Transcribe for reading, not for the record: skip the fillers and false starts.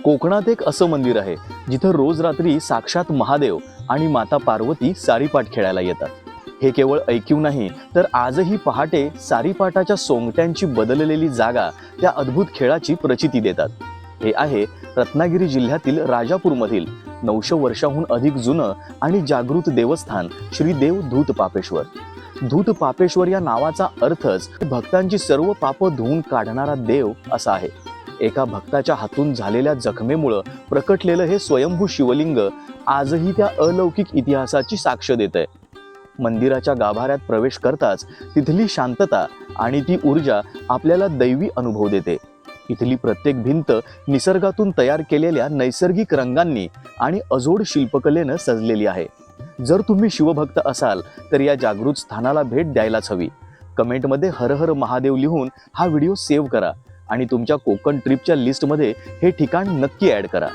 कोकणात एक असं मंदिर आहे जिथं रोज रात्री साक्षात महादेव आणि माता पार्वती सारीपाट खेळायला येतात. हे केवळ ऐकीव नाही तर आजही पहाटे सारीपाटाच्या सोंगट्यांची बदललेली जागा त्या अद्भुत खेळाची प्रचिती देतात. हे आहे रत्नागिरी जिल्ह्यातील राजापूरमधील 900 वर्षांहून अधिक जुनं आणि जागृत देवस्थान श्री देव धूत पापेश्वर. धूत पापेश्वर या नावाचा अर्थच भक्तांची सर्व पापं धुवून काढणारा देव असा आहे. एका भक्ताच्या हातून झालेल्या जखमेमुळे प्रकटलेलं हे स्वयंभू शिवलिंग आजही त्या अलौकिक इतिहासाची साक्ष देतंय. मंदिराच्या गाभाऱ्यात प्रवेश करताच तिथली शांतता आणि ती ऊर्जा आपल्याला दैवी अनुभव देते. इथली प्रत्येक भिंत निसर्गातून तयार केलेल्या नैसर्गिक रंगांनी आणि अजोड शिल्पकलेनं सजलेली आहे. जर तुम्ही शिवभक्त असाल तर या जागृत स्थानाला भेट द्यायलाच हवी. कमेंटमध्ये हर हर महादेव लिहून हा व्हिडिओ सेव्ह करा आणि तुमच्या कोकण ट्रिपच्या लिस्टमध्ये हे ठिकाण नक्की ॲड करा.